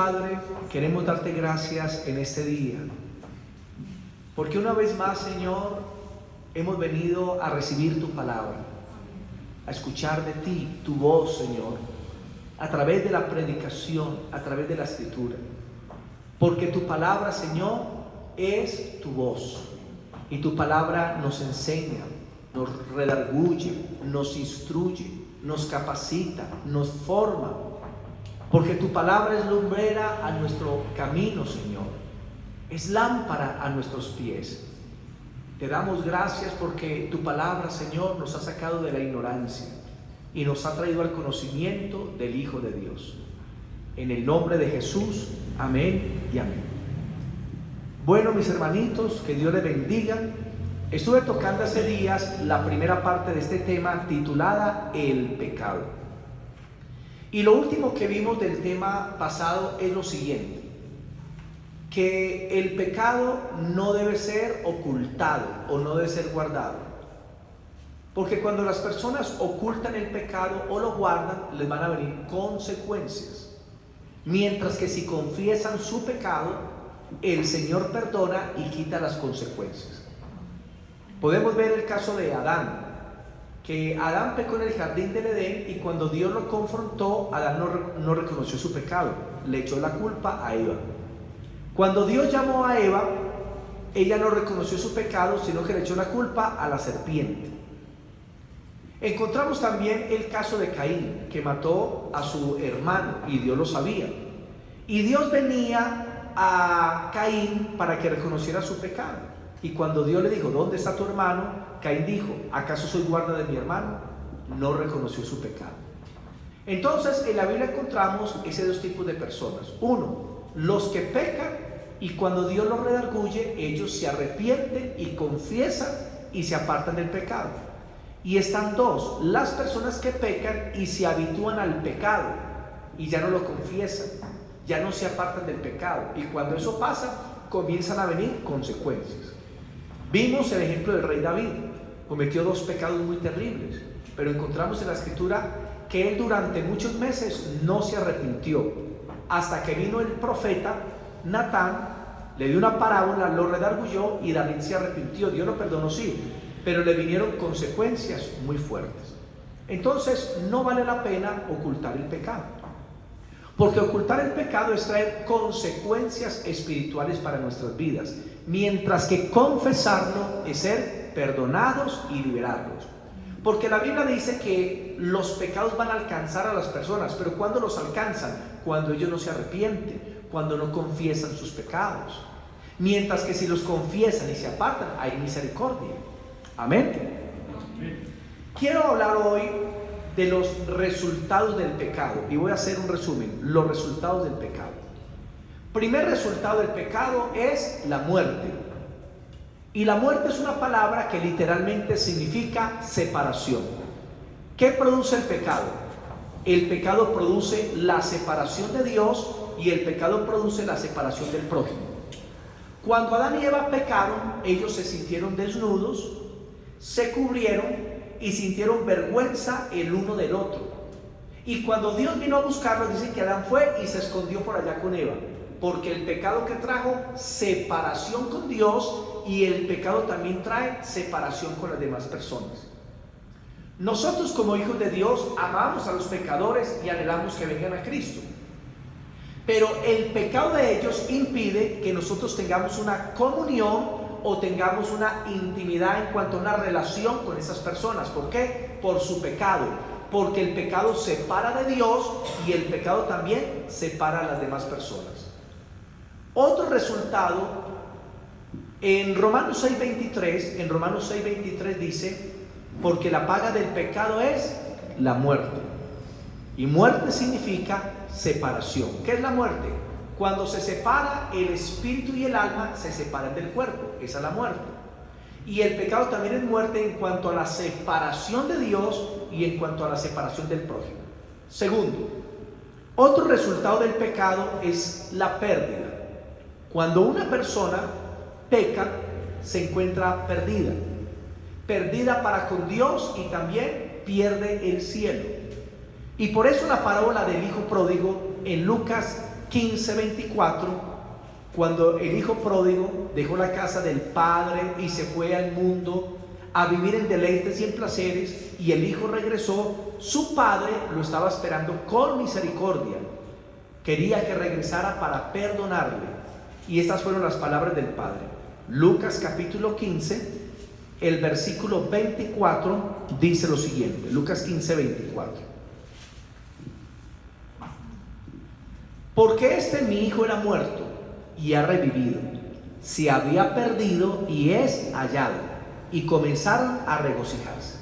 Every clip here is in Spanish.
Padre, queremos darte gracias en este día, porque una vez más, Señor, hemos venido a recibir tu palabra, a escuchar de ti, tu voz, Señor, a través de la predicación, a través de la escritura, porque tu palabra, Señor, es tu voz, y tu palabra nos enseña, nos redarguye, nos instruye, nos capacita, nos forma, porque tu palabra es lumbrera a nuestro camino, Señor, es lámpara a nuestros pies. Te damos gracias porque tu palabra, Señor, nos ha sacado de la ignorancia y nos ha traído al conocimiento del Hijo de Dios. En el nombre de Jesús, amén y amén. Bueno, mis hermanitos, que Dios les bendiga. Estuve tocando hace días la primera parte de este tema titulada El pecado. Y lo último que vimos del tema pasado es lo siguiente: que el pecado no debe ser ocultado o no debe ser guardado. Porque cuando las personas ocultan el pecado o lo guardan, les van a venir consecuencias. Mientras que si confiesan su pecado, el Señor perdona y quita las consecuencias. Podemos ver el caso de Adán, que Adán pecó en el jardín del Edén y cuando Dios lo confrontó, Adán no reconoció su pecado, le echó la culpa a Eva. Cuando Dios llamó a Eva, ella no reconoció su pecado, sino que le echó la culpa a la serpiente. Encontramos también el caso de Caín, que mató a su hermano y Dios lo sabía. Y Dios venía a Caín para que reconociera su pecado. Y cuando Dios le dijo, ¿dónde está tu hermano?, Caín dijo, ¿acaso soy guarda de mi hermano? No reconoció su pecado. Entonces, en la Biblia encontramos esos dos tipos de personas. Uno, los que pecan y cuando Dios los redarguye, ellos se arrepienten y confiesan y se apartan del pecado. Y están dos, las personas que pecan y se habitúan al pecado y ya no lo confiesan, ya no se apartan del pecado. Y cuando eso pasa, comienzan a venir consecuencias. Vimos el ejemplo del rey David. Cometió dos pecados muy terribles, pero encontramos en la escritura que él durante muchos meses no se arrepintió, hasta que vino el profeta Natán, le dio una parábola, lo redarguyó y David se arrepintió. Dios lo perdonó, sí, pero le vinieron consecuencias muy fuertes. Entonces no vale la pena ocultar el pecado, porque ocultar el pecado es traer consecuencias espirituales para nuestras vidas, mientras que confesarlo es ser perdonados y liberarlos. Porque la Biblia dice que los pecados van a alcanzar a las personas, pero ¿cuándo los alcanzan? Cuando ellos no se arrepienten, cuando no confiesan sus pecados. Mientras que si los confiesan y se apartan, hay misericordia. Amén. Quiero hablar hoy de los resultados del pecado y voy a hacer un resumen. Los resultados del pecado. Primer resultado del pecado es la muerte. Y la muerte es una palabra que literalmente significa separación. ¿Qué produce el pecado? El pecado produce la separación de Dios y el pecado produce la separación del prójimo. Cuando Adán y Eva pecaron, ellos se sintieron desnudos, se cubrieron y sintieron vergüenza el uno del otro. Y cuando Dios vino a buscarlos, dice que Adán fue y se escondió por allá con Eva, porque el pecado que trajo separación con Dios y el pecado también trae separación con las demás personas. Nosotros como hijos de Dios amamos a los pecadores y anhelamos que vengan a Cristo, pero el pecado de ellos impide que nosotros tengamos una comunión o tengamos una intimidad en cuanto a una relación con esas personas. ¿Por qué? Por su pecado, porque el pecado separa de Dios y el pecado también separa a las demás personas. Otro resultado, en Romanos 6:23 dice, porque la paga del pecado es la muerte. Y muerte significa separación. ¿Qué es la muerte? Cuando se separa el espíritu y el alma, se separan del cuerpo. Esa es la muerte. Y el pecado también es muerte en cuanto a la separación de Dios y en cuanto a la separación del prójimo. Segundo, otro resultado del pecado es la pérdida. Cuando una persona peca, se encuentra perdida. Perdida para con Dios y también pierde el cielo. Y por eso la parábola del hijo pródigo en Lucas 15:24, cuando el hijo pródigo dejó la casa del padre y se fue al mundo a vivir en deleites y en placeres, y el hijo regresó, su padre lo estaba esperando con misericordia. Quería que regresara para perdonarle. Y estas fueron las palabras del padre. Lucas capítulo 15, el versículo 24 dice lo siguiente. Lucas 15:24. Porque mi hijo era muerto y ha revivido, se había perdido y es hallado. Y comenzaron a regocijarse.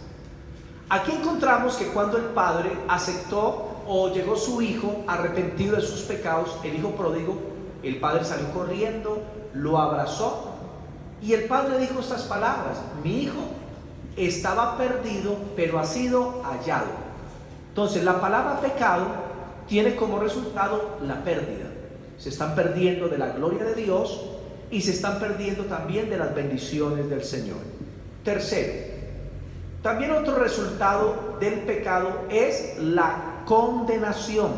Aquí encontramos que cuando el padre aceptó, o llegó su hijo arrepentido de sus pecados, el hijo pródigo, el padre salió corriendo, lo abrazó, y el padre dijo estas palabras: mi hijo estaba perdido, pero ha sido hallado. Entonces la palabra pecado tiene como resultado la pérdida. Se están perdiendo de la gloria de Dios y se están perdiendo también de las bendiciones del Señor. Tercero, también otro resultado del pecado es la condenación.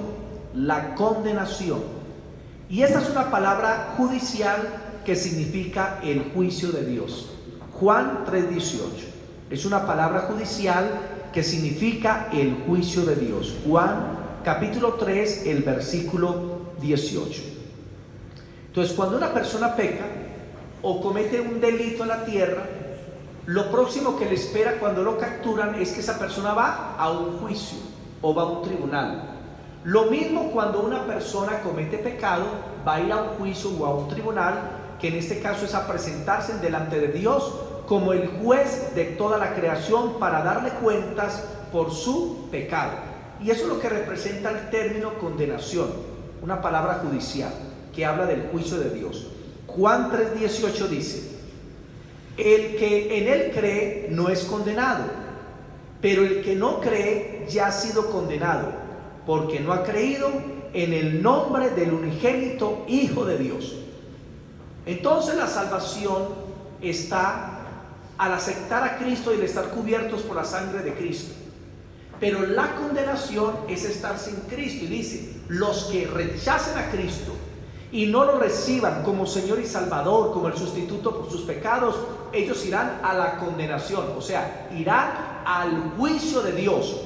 La condenación. Y esta es una palabra judicial que significa el juicio de Dios. Juan 3:18. Es una palabra judicial que significa el juicio de Dios. Juan capítulo 3, el versículo 18. Entonces, cuando una persona peca o comete un delito en la tierra, lo próximo que le espera cuando lo capturan es que esa persona va a un juicio o va a un tribunal. Lo mismo cuando una persona comete pecado, va a ir a un juicio o a un tribunal, que en este caso es a presentarse delante de Dios como el juez de toda la creación para darle cuentas por su pecado. Y eso es lo que representa el término condenación, una palabra judicial que habla del juicio de Dios. Juan 3:18 dice: el que en él cree no es condenado, pero el que no cree ya ha sido condenado, porque no ha creído en el nombre del unigénito Hijo de Dios. Entonces la salvación está al aceptar a Cristo y al estar cubiertos por la sangre de Cristo. Pero la condenación es estar sin Cristo. Y dice: los que rechacen a Cristo y no lo reciban como Señor y Salvador, como el sustituto por sus pecados, ellos irán a la condenación, o sea, irán al juicio de Dios,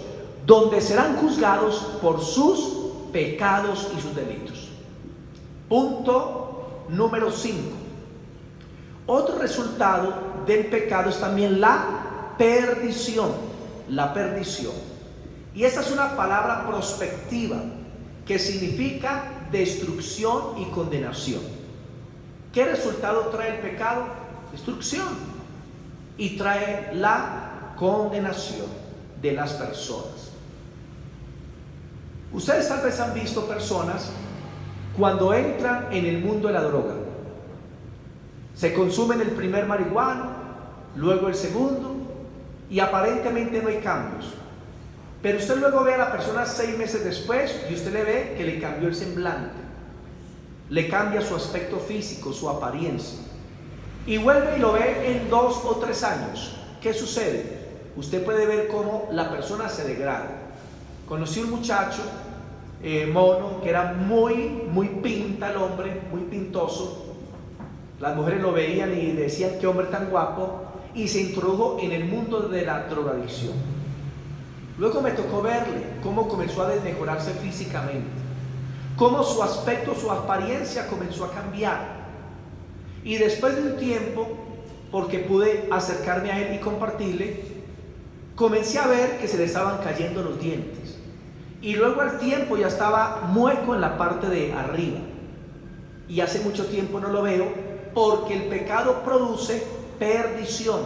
donde serán juzgados por sus pecados y sus delitos. Punto número 5. Otro resultado del pecado es también la perdición. La perdición. Y esta es una palabra prospectiva que significa destrucción y condenación. ¿Qué resultado trae el pecado? Destrucción. Y trae la condenación de las personas. Ustedes tal vez han visto personas cuando entran en el mundo de la droga. Se consumen el primer marihuano, luego el segundo, y aparentemente no hay cambios. Pero usted luego ve a la persona 6 meses después y usted le ve que le cambió el semblante, le cambia su aspecto físico, su apariencia, y vuelve y lo ve en 2 o 3 años. ¿Qué sucede? Usted puede ver cómo la persona se degrada. Conocí un muchacho mono, que era muy pinta el hombre, muy pintoso. Las mujeres lo veían y decían: qué hombre tan guapo, y se introdujo en el mundo de la drogadicción. Luego me tocó verle cómo comenzó a desmejorarse físicamente, cómo su aspecto, su apariencia comenzó a cambiar. Y después de un tiempo, porque pude acercarme a él y compartirle, comencé a ver que se le estaban cayendo los dientes. Y luego al tiempo ya estaba mueco en la parte de arriba. Y hace mucho tiempo no lo veo, porque el pecado produce perdición,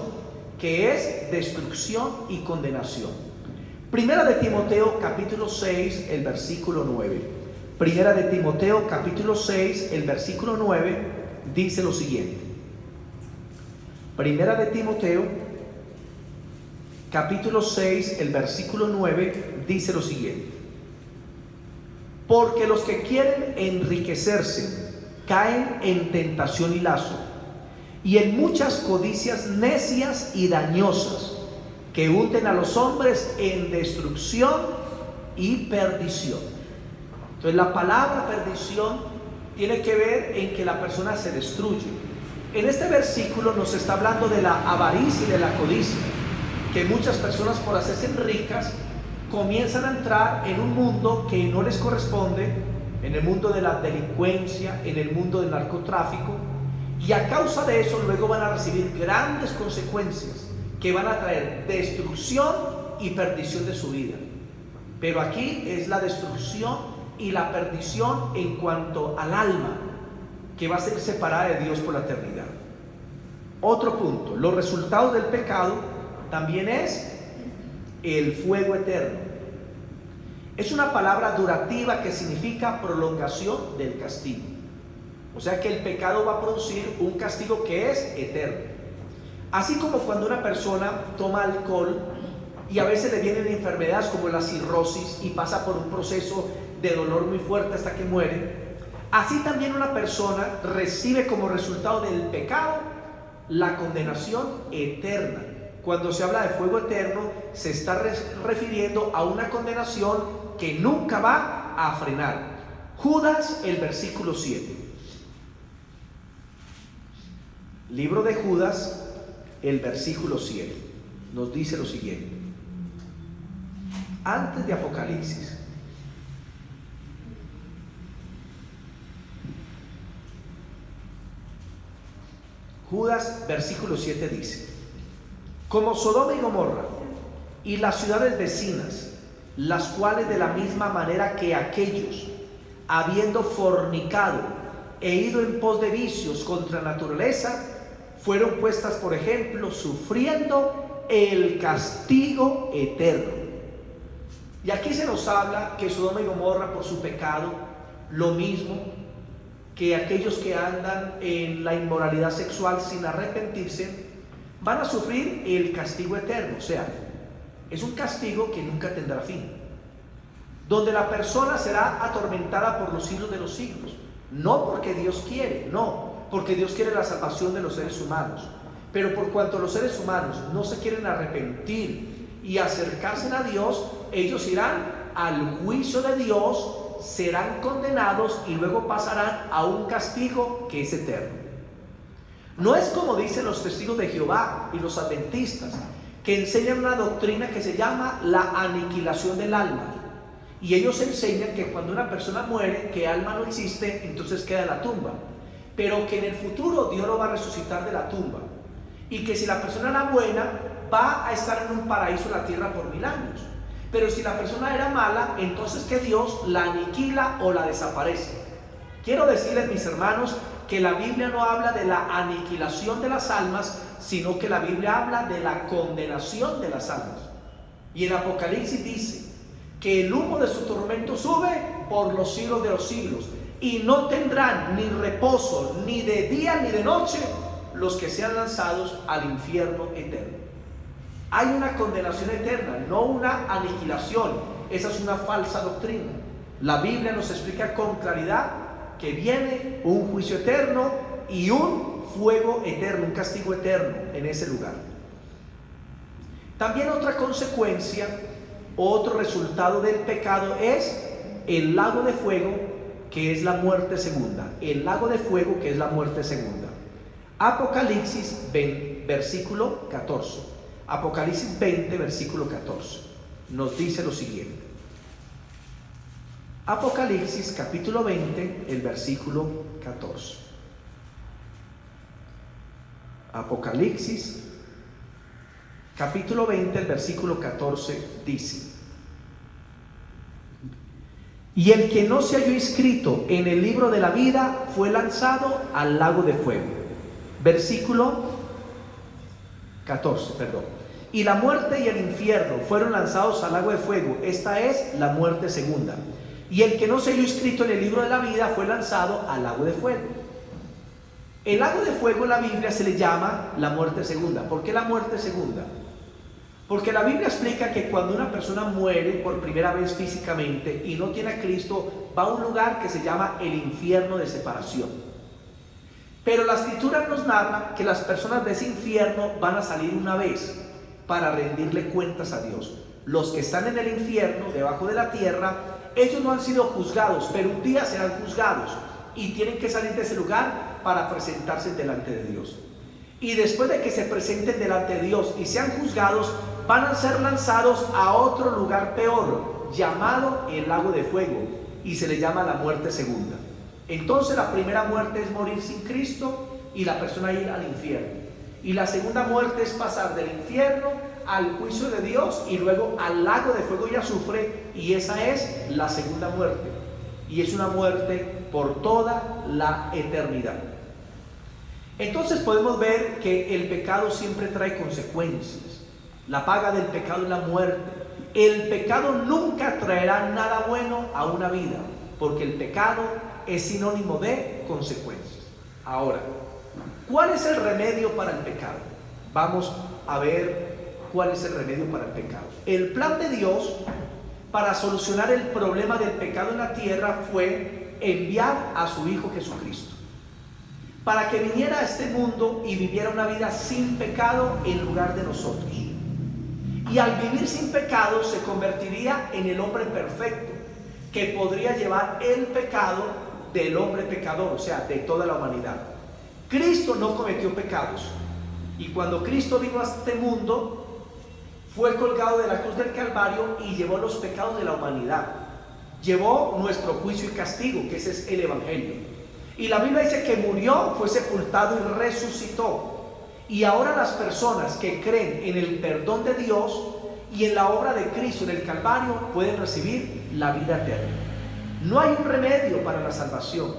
que es destrucción y condenación. Primera de Timoteo capítulo 6, el versículo 9. Primera de Timoteo capítulo 6, el versículo 9 dice lo siguiente. Primera de Timoteo capítulo 6, el versículo 9 dice lo siguiente: porque los que quieren enriquecerse caen en tentación y lazo, y en muchas codicias necias y dañosas, que hunden a los hombres en destrucción y perdición. Entonces la palabra perdición tiene que ver en que la persona se destruye. En este versículo nos está hablando de la avaricia y de la codicia, que muchas personas, por hacerse ricas, comienzan a entrar en un mundo que no les corresponde, en el mundo de la delincuencia, en el mundo del narcotráfico, y a causa de eso luego van a recibir grandes consecuencias que van a traer destrucción y perdición de su vida. Pero aquí es la destrucción y la perdición en cuanto al alma, que va a ser separada de Dios por la eternidad. Otro punto, los resultados del pecado también es el fuego eterno. Es una palabra durativa que significa prolongación del castigo. O sea que el pecado va a producir un castigo que es eterno. Así como cuando una persona toma alcohol y a veces le vienen enfermedades como la cirrosis y pasa por un proceso de dolor muy fuerte hasta que muere, así también una persona recibe como resultado del pecado la condenación eterna. Cuando se habla de fuego eterno, se está refiriendo a una condenación que nunca va a frenar. Judas, el versículo 7. Libro de Judas, el versículo 7, nos dice lo siguiente. Antes de Apocalipsis. Judas, versículo 7 dice: como Sodoma y Gomorra y las ciudades vecinas, las cuales de la misma manera que aquellos, habiendo fornicado e ido en pos de vicios contra naturaleza, fueron puestas por ejemplo, sufriendo el castigo eterno. Y aquí se nos habla que Sodoma y Gomorra, por su pecado, lo mismo que aquellos que andan en la inmoralidad sexual sin arrepentirse, van a sufrir el castigo eterno. O sea, es un castigo que nunca tendrá fin, donde la persona será atormentada por los siglos de los siglos. No porque Dios quiere, no, porque Dios quiere la salvación de los seres humanos, pero por cuanto los seres humanos no se quieren arrepentir y acercarse a Dios, ellos irán al juicio de Dios, serán condenados y luego pasarán a un castigo que es eterno. No es como dicen los testigos de Jehová y los adventistas, que enseñan una doctrina que se llama la aniquilación del alma. Y ellos enseñan que cuando una persona muere, que alma no existe, entonces queda en la tumba. Pero que en el futuro Dios lo va a resucitar de la tumba. Y que si la persona era buena, va a estar en un paraíso en la tierra por 1000 años. Pero si la persona era mala, entonces que Dios la aniquila o la desaparece. Quiero decirles, mis hermanos, que la Biblia no habla de la aniquilación de las almas, sino que la Biblia habla de la condenación de las almas. Y en Apocalipsis dice que el humo de su tormento sube por los siglos de los siglos, y no tendrán ni reposo ni de día ni de noche los que sean lanzados al infierno eterno. Hay una condenación eterna, no una aniquilación. Esa es una falsa doctrina. La Biblia nos explica con claridad que viene un juicio eterno y un fuego eterno, un castigo eterno en ese lugar. También otra consecuencia, otro resultado del pecado es el lago de fuego, que es la muerte segunda. El lago de fuego, que es la muerte segunda. Apocalipsis 20, versículo 14. Apocalipsis 20, versículo 14. Nos dice lo siguiente. Apocalipsis capítulo 20, el versículo 14. Apocalipsis capítulo 20, el versículo 14 dice: y el que no se halló inscrito en el libro de la vida fue lanzado al lago de fuego. Versículo 14, perdón. Y la muerte y el infierno fueron lanzados al lago de fuego. Esta es la muerte segunda. Y el que no se halló inscrito en el libro de la vida fue lanzado al lago de fuego. El lago de fuego en la Biblia se le llama la muerte segunda. ¿Por qué la muerte segunda? Porque la Biblia explica que cuando una persona muere por primera vez físicamente y no tiene a Cristo, va a un lugar que se llama el infierno de separación. Pero la Escritura nos narra que las personas de ese infierno van a salir una vez para rendirle cuentas a Dios. Los que están en el infierno, debajo de la tierra, ellos no han sido juzgados, pero un día serán juzgados y tienen que salir de ese lugar para presentarse delante de Dios. Y después de que se presenten delante de Dios y sean juzgados, van a ser lanzados a otro lugar peor, llamado el lago de fuego, y se le llama la muerte segunda. Entonces la primera muerte es morir sin Cristo y la persona ir al infierno. Y la segunda muerte es pasar del infierno al juicio de Dios y luego al lago de fuego y azufre, y esa es la segunda muerte. Y es una muerte por toda la eternidad. Entonces podemos ver que el pecado siempre trae consecuencias. La paga del pecado es la muerte. El pecado nunca traerá nada bueno a una vida, porque el pecado es sinónimo de consecuencias. Ahora, ¿cuál es el remedio para el pecado? Vamos a ver cuál es el remedio para el pecado. El plan de Dios para solucionar el problema del pecado en la tierra fue enviar a su Hijo Jesucristo, para que viniera a este mundo y viviera una vida sin pecado en lugar de nosotros. Y al vivir sin pecado se convertiría en el hombre perfecto, que podría llevar el pecado del hombre pecador, o sea, de toda la humanidad. Cristo no cometió pecados, y cuando Cristo vino a este mundo, fue colgado de la cruz del Calvario y llevó los pecados de la humanidad. Llevó nuestro juicio y castigo, que ese es el Evangelio. Y la Biblia dice que murió, fue sepultado y resucitó. Y ahora las personas que creen en el perdón de Dios y en la obra de Cristo en el Calvario pueden recibir la vida eterna. No hay un remedio para la salvación,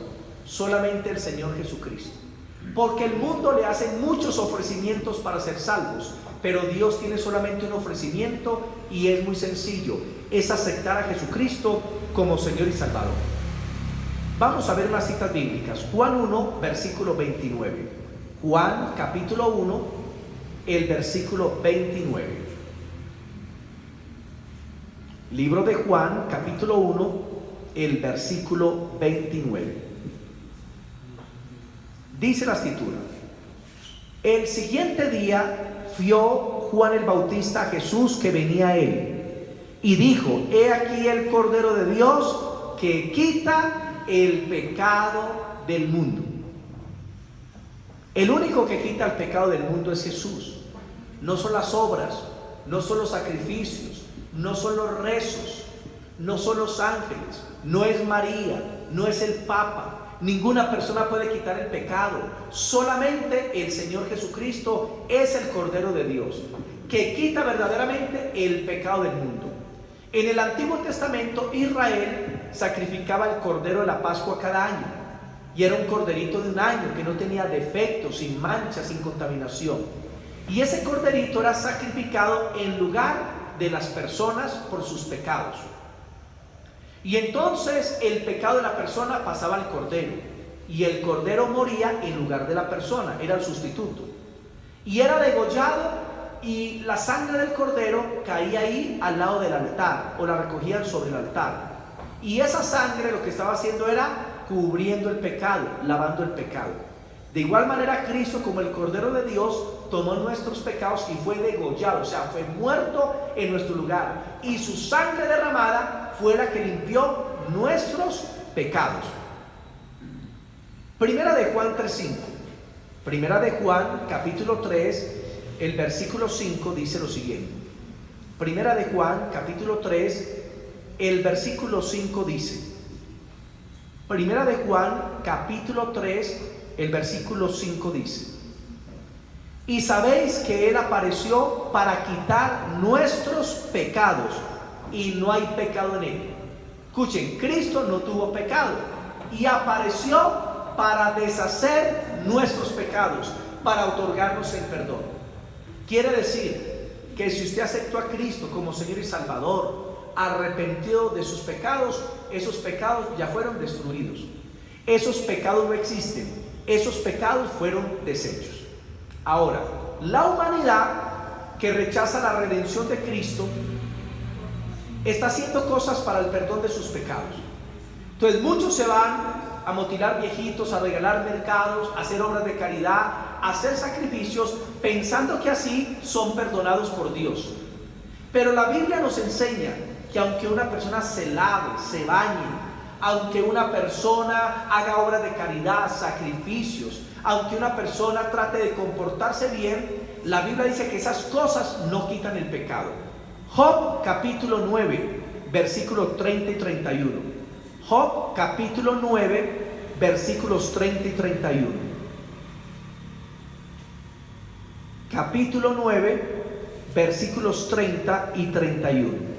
solamente el Señor Jesucristo. Porque el mundo le hace muchos ofrecimientos para ser salvos, pero Dios tiene solamente un ofrecimiento y es muy sencillo, es aceptar a Jesucristo como Señor y Salvador. Vamos a ver unas citas bíblicas. Juan 1, versículo 29. Juan capítulo 1, el versículo 29. Libro de Juan capítulo 1, el versículo 29. Dice la escritura: el siguiente día vio Juan el Bautista a Jesús que venía a él, y dijo: he aquí el Cordero de Dios que quita el pecado del mundo. El único que quita el pecado del mundo es Jesús. No son las obras, no son los sacrificios, no son los rezos, no son los ángeles, no es María, no es el Papa. Ninguna persona puede quitar el pecado. Solamente el Señor Jesucristo es el Cordero de Dios, que quita verdaderamente el pecado del mundo. En el Antiguo Testamento, Israel sacrificaba el Cordero de la Pascua cada año. Y era un corderito de un año que no tenía defectos, sin manchas, sin contaminación. Y ese corderito era sacrificado en lugar de las personas por sus pecados. Y entonces el pecado de la persona pasaba al cordero, y el cordero moría en lugar de la persona, era el sustituto. Y era degollado, y la sangre del cordero caía ahí al lado del altar, o la recogían sobre el altar. Y esa sangre lo que estaba haciendo era cubriendo el pecado, lavando el pecado. De igual manera, Cristo, como el Cordero de Dios, tomó nuestros pecados y fue degollado, o sea, fue muerto en nuestro lugar, y su sangre derramada fue la que limpió nuestros pecados. Primera de Juan 3:5. Primera de Juan capítulo 3, el versículo 5 dice lo siguiente. Primera de Juan capítulo 3, el versículo 5 dice: Primera de Juan capítulo 3, el versículo 5 dice: y sabéis que Él apareció para quitar nuestros pecados, y no hay pecado en Él. Escuchen, Cristo no tuvo pecado y apareció para deshacer nuestros pecados, para otorgarnos el perdón. Quiere decir que si usted aceptó a Cristo como Señor y Salvador, arrepentido de sus pecados, esos pecados ya fueron destruidos. Esos pecados no existen, esos pecados fueron deshechos. Ahora, la humanidad que rechaza la redención de Cristo está haciendo cosas para el perdón de sus pecados. Entonces muchos se van a motilar viejitos, a regalar mercados, a hacer obras de caridad, a hacer sacrificios, pensando que así son perdonados por Dios. Pero la Biblia nos enseña que aunque una persona se lave, se bañe, aunque una persona haga obras de caridad, sacrificios, aunque una persona trate de comportarse bien, la Biblia dice que esas cosas no quitan el pecado. Job capítulo 9, versículos 30 y 31. Job capítulo 9, versículos 30 y 31. Capítulo 9, versículos 30 y 31.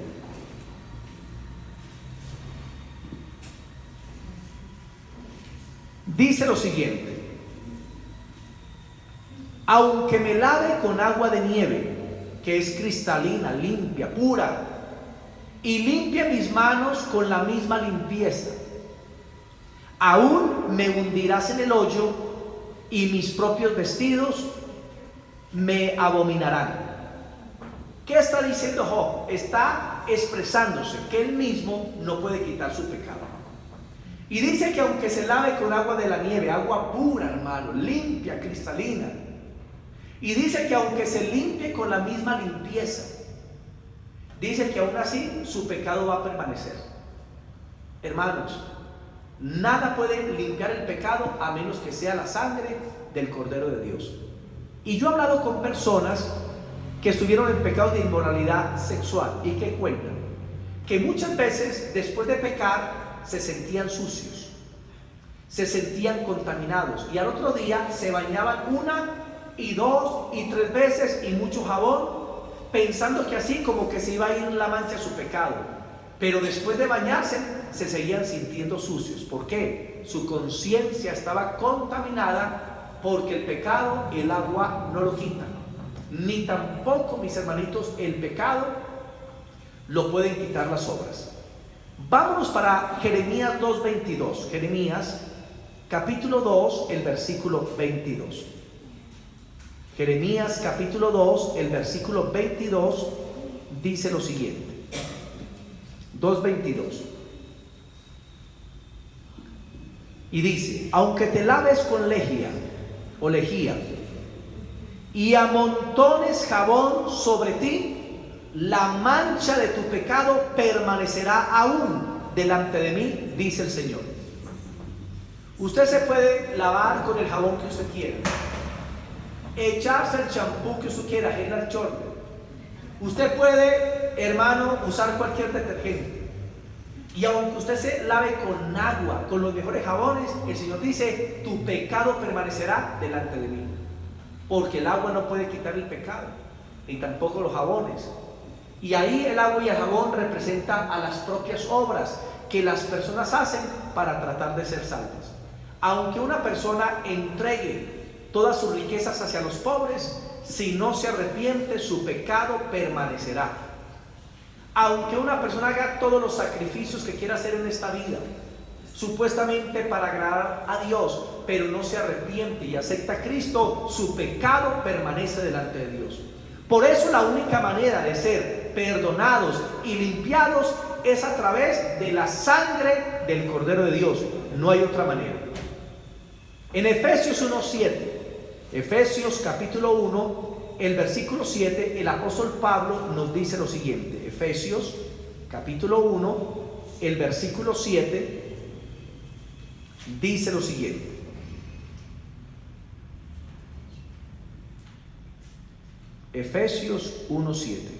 Dice lo siguiente: aunque me lave con agua de nieve, que es cristalina, limpia, pura, y limpie mis manos con la misma limpieza, aún me hundirás en el hoyo, y mis propios vestidos me abominarán. ¿Qué está diciendo Job? Está expresándose que él mismo no puede quitar su pecado. Y dice que aunque se lave con agua de la nieve, agua pura, hermano, limpia, cristalina, y dice que aunque se limpie con la misma limpieza, dice que aún así su pecado va a permanecer. Hermanos, nada puede limpiar el pecado a menos que sea la sangre del Cordero de Dios. Y yo he hablado con personas que estuvieron en pecados de inmoralidad sexual y que cuentan que muchas veces después de pecar se sentían sucios, se sentían contaminados, y al otro día se bañaban 1 y 2 y 3 veces y mucho jabón, pensando que así como que se iba a ir la mancha de su pecado. Pero después de bañarse se seguían sintiendo sucios. ¿Por qué? Su conciencia estaba contaminada, porque el pecado, el agua no lo quita, ni tampoco, mis hermanitos, el pecado lo pueden quitar las obras. Vámonos para Jeremías 2:22. Jeremías capítulo 2, el versículo 22. Jeremías capítulo 2, el versículo 22 dice lo siguiente. 2:22. Y dice: aunque te laves con lejía o lejía y amontones jabón sobre ti, la mancha de tu pecado permanecerá aún delante de mí, dice el Señor. Usted se puede lavar con el jabón que usted quiera, echarse el champú que usted quiera, el Charlotte. Usted puede, hermano, usar cualquier detergente. Y aunque usted se lave con agua, con los mejores jabones, el Señor dice: tu pecado permanecerá delante de mí. Porque el agua no puede quitar el pecado, ni tampoco los jabones. Y ahí el agua y el jabón representan a las propias obras que las personas hacen para tratar de ser salvas. Aunque una persona entregue todas sus riquezas hacia los pobres, si no se arrepiente, su pecado permanecerá. Aunque una persona haga todos los sacrificios que quiera hacer en esta vida, supuestamente para agradar a Dios, pero no se arrepiente y acepta a Cristo, su pecado permanece delante de Dios. Por eso la única manera de ser perdonados y limpiados es a través de la sangre del Cordero de Dios. No hay otra manera. En Efesios 1:7, Efesios capítulo 1, el versículo 7, el apóstol Pablo nos dice lo siguiente. Efesios capítulo 1, el versículo 7, dice lo siguiente. Efesios 1:7.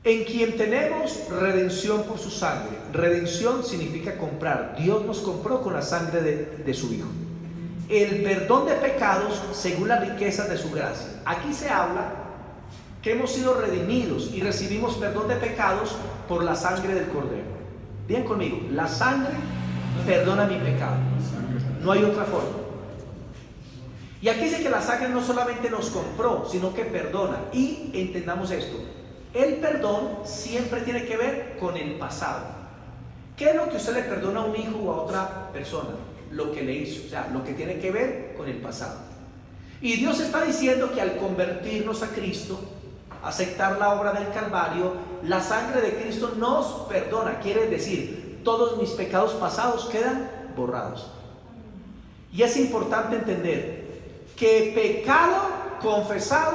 En quien tenemos redención por su sangre. Redención significa comprar. Dios nos compró con la sangre de su Hijo. El perdón de pecados según las riquezas de su gracia. Aquí se habla que hemos sido redimidos y recibimos perdón de pecados por la sangre del Cordero. Bien conmigo, la sangre perdona mi pecado. No hay otra forma. Y aquí dice que la sangre no solamente nos compró, sino que perdona. Y entendamos esto: el perdón siempre tiene que ver con el pasado. ¿Qué es lo que usted le perdona a un hijo o a otra persona? Lo que le hizo, o sea, lo que tiene que ver con el pasado. Y Dios está diciendo que al convertirnos a Cristo, aceptar la obra del Calvario, la sangre de Cristo nos perdona. Quiere decir, todos mis pecados pasados quedan borrados. Y es importante entender que pecado confesado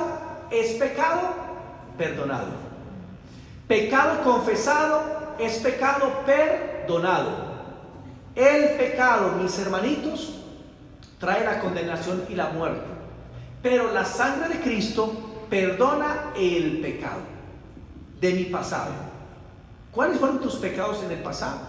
es pecado perdonado. Pecado confesado es pecado perdonado. El pecado, mis hermanitos, trae la condenación y la muerte. Pero la sangre de Cristo perdona el pecado de mi pasado. ¿Cuáles fueron tus pecados en el pasado?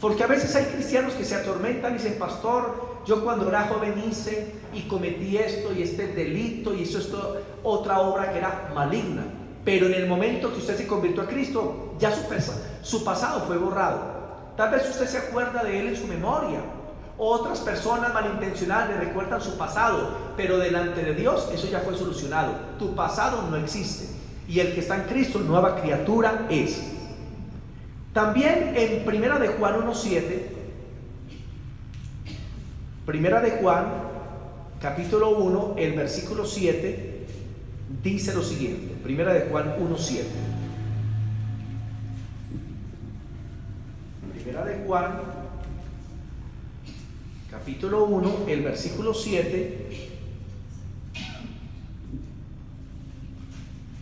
Porque a veces hay cristianos que se atormentan y dicen: pastor, yo cuando era joven hice y cometí esto y este delito y hizo esto, otra obra que era maligna. Pero en el momento que usted se convirtió a Cristo, ya su pasado fue borrado. Tal vez usted se acuerda de él en su memoria. Otras personas malintencionadas le recuerdan su pasado, pero delante de Dios eso ya fue solucionado. Tu pasado no existe. Y el que está en Cristo, nueva criatura es. También en Primera de Juan 1:7, Primera de Juan, capítulo 1, el versículo 7, dice lo siguiente. Primera de Juan 1:7. Primera de Juan, capítulo 1, el versículo 7,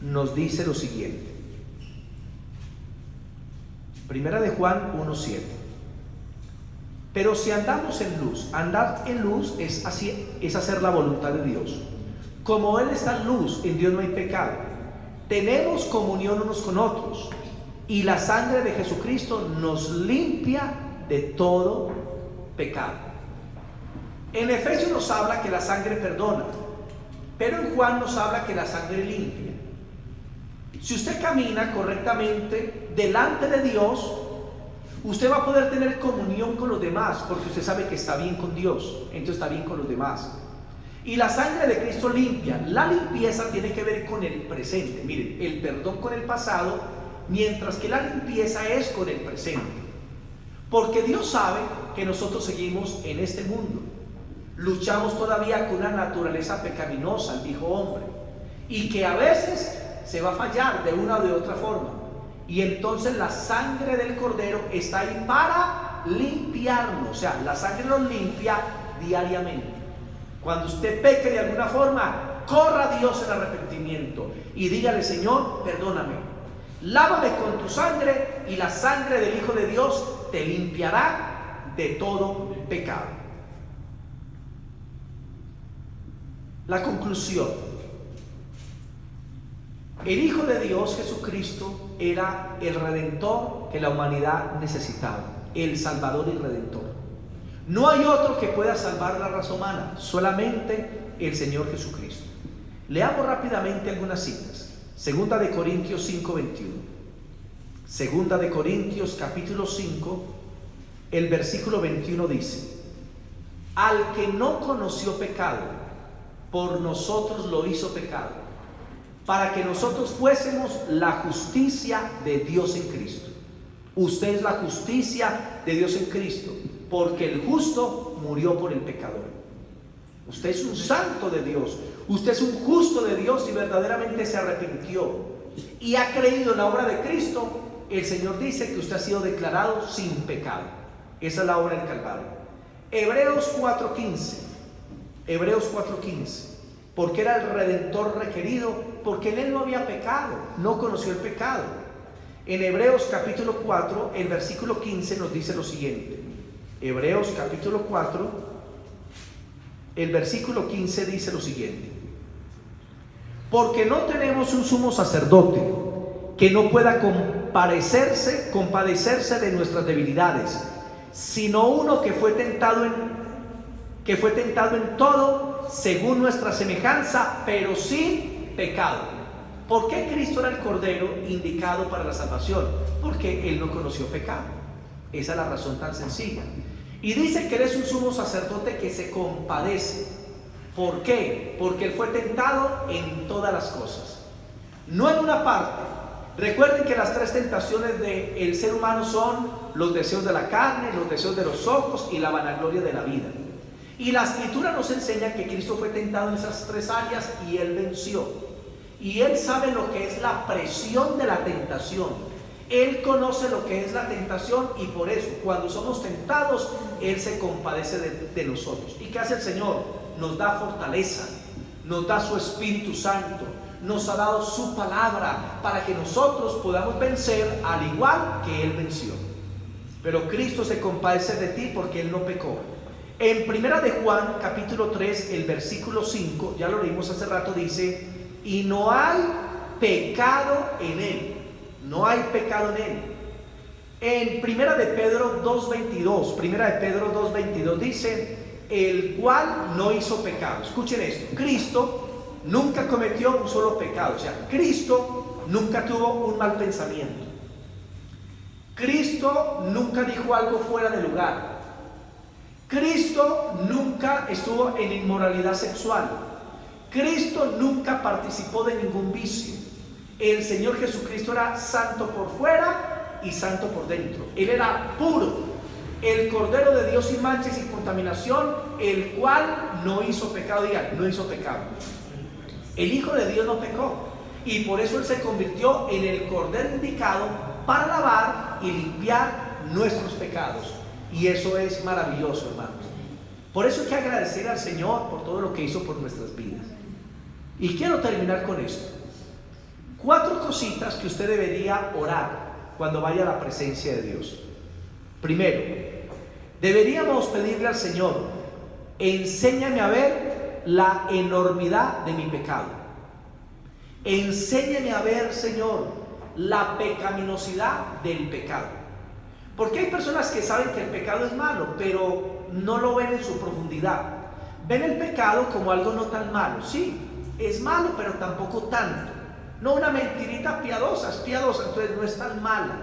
nos dice lo siguiente. Primera de Juan 1:7. Pero si andamos en luz, andar en luz es hacer la voluntad de Dios. Como Él está en luz, en Dios no hay pecado. Tenemos comunión unos con otros, y la sangre de Jesucristo nos limpia de todo pecado. En Efesios nos habla que la sangre perdona, pero en Juan nos habla que la sangre limpia. Si usted camina correctamente delante de Dios, usted va a poder tener comunión con los demás, porque usted sabe que está bien con Dios, entonces está bien con los demás. Y la sangre de Cristo limpia. La limpieza tiene que ver con el presente. Miren, el perdón con el pasado, mientras que la limpieza es con el presente. Porque Dios sabe que nosotros seguimos en este mundo. Luchamos todavía con una naturaleza pecaminosa, el viejo hombre, y que a veces se va a fallar de una o de otra forma. Y entonces la sangre del Cordero está ahí para limpiarnos. O sea, la sangre nos limpia diariamente. Cuando usted peque de alguna forma, corra a Dios en arrepentimiento y dígale: Señor, perdóname, lávame con tu sangre, y la sangre del Hijo de Dios te limpiará de todo pecado. La conclusión: el Hijo de Dios, Jesucristo, era el Redentor que la humanidad necesitaba, el Salvador y Redentor. No hay otro que pueda salvar la raza humana, solamente el Señor Jesucristo. Leamos rápidamente algunas citas. Segunda de Corintios 5:21. Segunda de Corintios capítulo 5, el versículo 21 dice: al que no conoció pecado, por nosotros lo hizo pecado, para que nosotros fuésemos la justicia de Dios en Cristo. Usted es la justicia de Dios en Cristo, porque el justo murió por el pecador. Usted es un santo de Dios, usted es un justo de Dios y verdaderamente se arrepintió y ha creído en la obra de Cristo. El Señor dice que usted ha sido declarado sin pecado. Esa es la obra del Calvario. Hebreos 4:15. Hebreos 4:15. Porque era el Redentor requerido, porque en él no había pecado, no conoció el pecado. En Hebreos capítulo 4, el versículo 15 nos dice lo siguiente. Hebreos capítulo 4, el versículo 15 dice lo siguiente: porque no tenemos un sumo sacerdote que no pueda compadecerse de nuestras debilidades, sino uno que fue tentado en todo según nuestra semejanza, pero sin pecado. ¿Por qué Cristo era el Cordero indicado para la salvación? Porque Él no conoció pecado. Esa es la razón tan sencilla. Y dice que Él es un sumo sacerdote que se compadece. ¿Por qué? Porque Él fue tentado en todas las cosas, no en una parte. Recuerden que las tres tentaciones del ser humano son los deseos de la carne, los deseos de los ojos y la vanagloria de la vida. Y la Escritura nos enseña que Cristo fue tentado en esas tres áreas y Él venció. Y Él sabe lo que es la presión de la tentación. Él conoce lo que es la tentación y por eso cuando somos tentados, Él se compadece de nosotros. ¿Y qué hace el Señor? Nos da fortaleza, nos da su Espíritu Santo, nos ha dado su palabra para que nosotros podamos vencer al igual que Él venció. Pero Cristo se compadece de ti porque Él no pecó. En primera de Juan capítulo 3 el versículo 5, ya lo leímos hace rato, dice: y no hay pecado en Él. No hay pecado en Él. En primera de Pedro 2:22 dice: el cual no hizo pecado. Escuchen esto: Cristo nunca cometió un solo pecado. O sea, Cristo nunca tuvo un mal pensamiento. Cristo nunca dijo algo fuera de lugar. Cristo nunca estuvo en inmoralidad sexual. Cristo nunca participó de ningún vicio. El Señor Jesucristo era santo por fuera y santo por dentro. Él era puro, el Cordero de Dios sin mancha y sin contaminación, el cual no hizo pecado. Digan, no hizo pecado. El Hijo de Dios no pecó y por eso Él se convirtió en el Cordero indicado para lavar y limpiar nuestros pecados. Y eso es maravilloso, hermanos. Por eso hay que agradecer al Señor por todo lo que hizo por nuestras vidas. Y quiero terminar con esto. 4 cositas que usted debería orar cuando vaya a la presencia de Dios. Primero, deberíamos pedirle al Señor: enséñame a ver la enormidad de mi pecado. Enséñame a ver, Señor, la pecaminosidad del pecado. Porque hay personas que saben que el pecado es malo, pero no lo ven en su profundidad. Ven el pecado como algo no tan malo. Sí, es malo, pero tampoco tanto. No, una mentirita piadosa, es piadosa, entonces no es tan mala.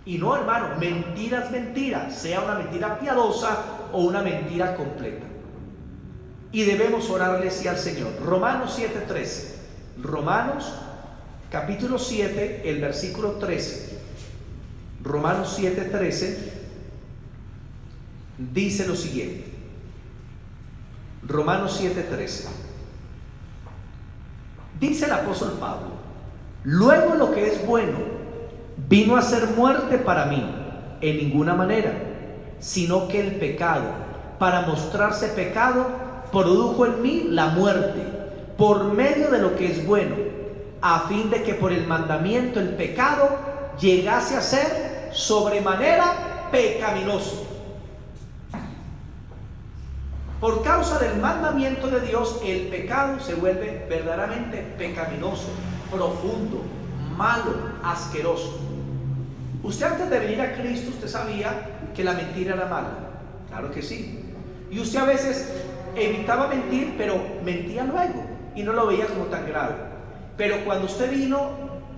Y no, hermano, mentira es mentira, sea una mentira piadosa o una mentira completa. Y debemos orarle así al Señor. Romanos 7:13. Romanos capítulo 7, el versículo 13. Romanos 7:13 dice lo siguiente. Romanos 7:13. Dice el apóstol Pablo: luego lo que es bueno vino a ser muerte para mí en ninguna manera, sino que el pecado, para mostrarse pecado, produjo en mí la muerte por medio de lo que es bueno, a fin de que por el mandamiento el pecado llegase a ser sobremanera pecaminoso. Por causa del mandamiento de Dios, el pecado se vuelve verdaderamente pecaminoso, profundo, malo, asqueroso. Usted, antes de venir a Cristo, usted sabía que la mentira era mala. Claro que sí. Y usted a veces evitaba mentir, pero mentía luego y no lo veía como tan grave. Pero cuando usted vino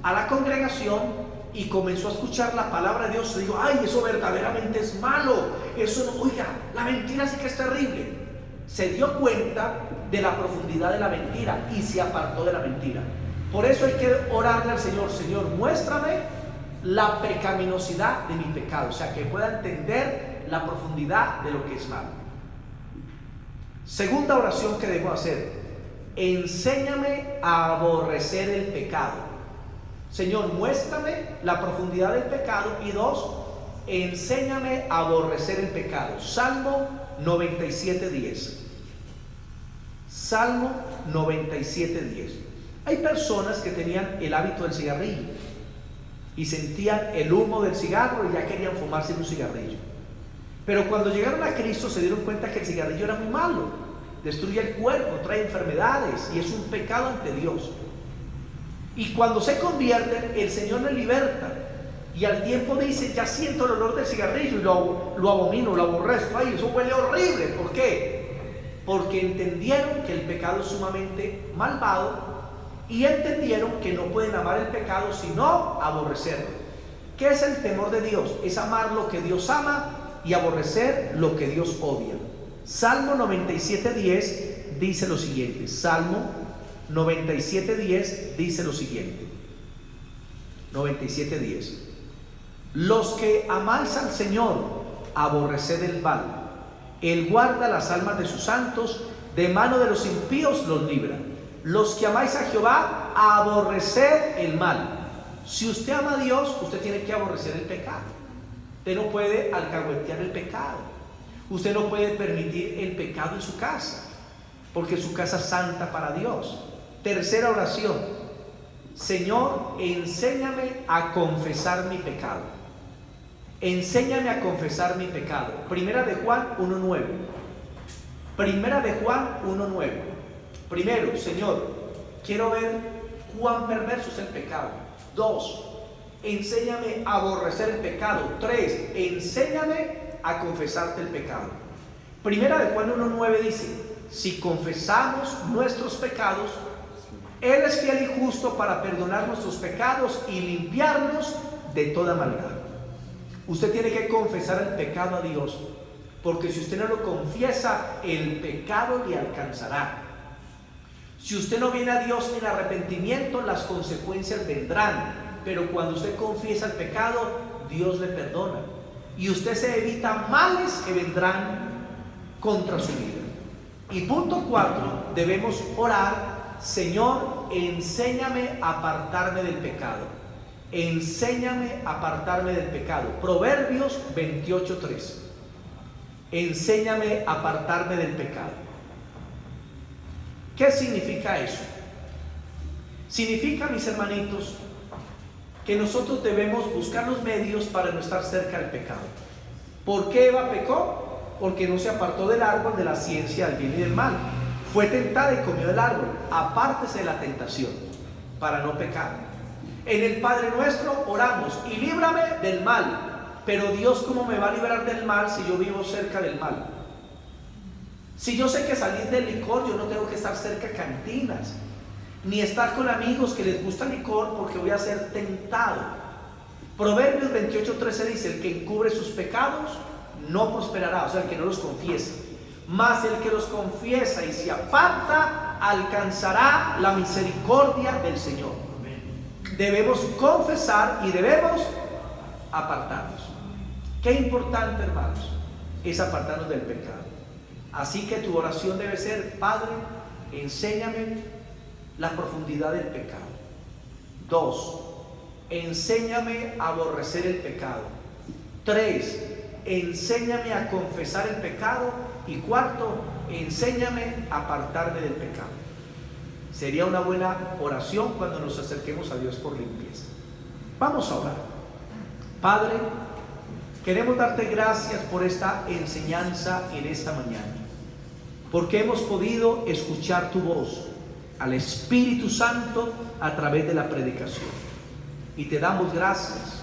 a la congregación y comenzó a escuchar la palabra de Dios, se dijo: ay, eso verdaderamente es malo, eso no, oiga, la mentira sí que es terrible. Se dio cuenta de la profundidad de la mentira y se apartó de la mentira. Por eso hay que orarle al Señor: Señor, muéstrame la pecaminosidad de mi pecado, o sea, que pueda entender la profundidad de lo que es malo. Segunda oración que debo hacer: enséñame a aborrecer el pecado. Señor, muéstrame la profundidad del pecado. Y 2, enséñame a aborrecer el pecado. Salmo 97:10. Salmo 97:10. Hay personas que tenían el hábito del cigarrillo y sentían el humo del cigarro y ya querían fumarse un cigarrillo. Pero cuando llegaron a Cristo se dieron cuenta que el cigarrillo era muy malo, destruye el cuerpo, trae enfermedades y es un pecado ante Dios. Y cuando se convierten, el Señor les liberta. Y al tiempo dice: ya siento el olor del cigarrillo y lo abomino, lo aborrezco. Ay, eso huele horrible. ¿Por qué? Porque entendieron que el pecado es sumamente malvado y entendieron que no pueden amar el pecado sino aborrecerlo. ¿Qué es el temor de Dios? Es amar lo que Dios ama y aborrecer lo que Dios odia. Salmo 97:10 dice lo siguiente. Salmo 97:10 dice lo siguiente. 97:10. Los que amáis al Señor, aborreced el mal. Él guarda las almas de sus santos, de mano de los impíos los libra. Los que amáis a Jehová, aborreced el mal. Si usted ama a Dios, usted tiene que aborrecer el pecado. Usted no puede alcahuetear el pecado. Usted no puede permitir el pecado en su casa, porque su casa es santa para Dios. Tercera oración: Señor, enséñame a confesar mi pecado. Enséñame a confesar mi pecado. Primera de Juan 1:9. Primera de Juan 1:9. Primero, Señor, quiero ver cuán perverso es el pecado. 2, enséñame a aborrecer el pecado. 3, enséñame a confesarte el pecado. Primera de Juan 1:9 dice: si confesamos nuestros pecados, Él es fiel y justo para perdonar nuestros pecados y limpiarnos de toda maldad. Usted tiene que confesar el pecado a Dios, porque si usted no lo confiesa, el pecado le alcanzará. Si usted no viene a Dios en arrepentimiento, las consecuencias vendrán, pero cuando usted confiesa el pecado, Dios le perdona y usted se evita males que vendrán contra su vida. Y punto 4, debemos orar: Señor, enséñame a apartarme del pecado. Enséñame a apartarme del pecado. Proverbios 28:3. Enséñame a apartarme del pecado. ¿Qué significa eso? Significa, mis hermanitos, que nosotros debemos buscar los medios para no estar cerca del pecado. ¿Por qué Eva pecó? Porque no se apartó del árbol de la ciencia del bien y del mal. Fue tentada y comió del árbol. Apártese de la tentación para no pecar. En el Padre Nuestro oramos: y líbrame del mal. Pero Dios, ¿cómo me va a librar del mal si yo vivo cerca del mal? Si yo sé que salir del licor, yo no tengo que estar cerca de cantinas, ni estar con amigos que les gusta el licor, porque voy a ser tentado. Proverbios 28:13 dice: el que encubre sus pecados no prosperará, o sea, el que no los confiesa. Mas el que los confiesa y se aparta alcanzará la misericordia del Señor. Debemos confesar y debemos apartarnos. Qué importante, hermanos, es apartarnos del pecado. Así que tu oración debe ser: Padre, enséñame la profundidad del pecado. 2, enséñame a aborrecer el pecado. 3, enséñame a confesar el pecado. Y 4, enséñame a apartarme del pecado. Sería una buena oración cuando nos acerquemos a Dios por limpieza. Vamos a orar. Padre, queremos darte gracias por esta enseñanza en esta mañana, porque hemos podido escuchar tu voz, al Espíritu Santo, a través de la predicación. Y te damos gracias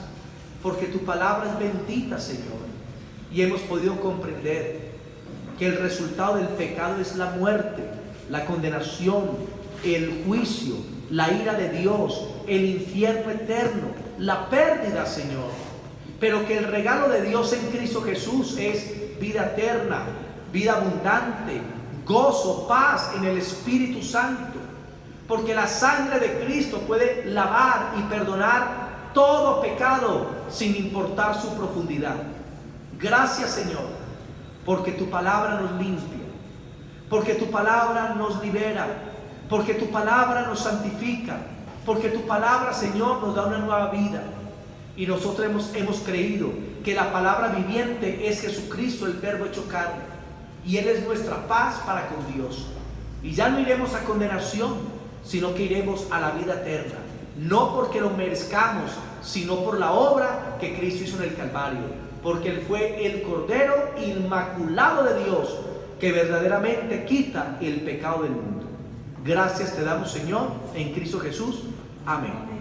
porque tu palabra es bendita, Señor, y hemos podido comprender que el resultado del pecado es la muerte, la condenación, el juicio, la ira de Dios, el infierno eterno, la pérdida, Señor. Pero que el regalo de Dios en Cristo Jesús es vida eterna, vida abundante, gozo, paz en el Espíritu Santo. Porque la sangre de Cristo puede lavar y perdonar todo pecado sin importar su profundidad. Gracias, Señor, porque tu palabra nos limpia, porque tu palabra nos libera, porque tu palabra nos santifica, porque tu palabra, Señor, nos da una nueva vida. Y nosotros hemos creído que la palabra viviente es Jesucristo, el Verbo hecho carne, y Él es nuestra paz para con Dios. Y ya no iremos a condenación, sino que iremos a la vida eterna, no porque lo merezcamos, sino por la obra que Cristo hizo en el Calvario, porque Él fue el Cordero inmaculado de Dios, que verdaderamente quita el pecado del mundo. Gracias te damos, Señor, en Cristo Jesús. Amén.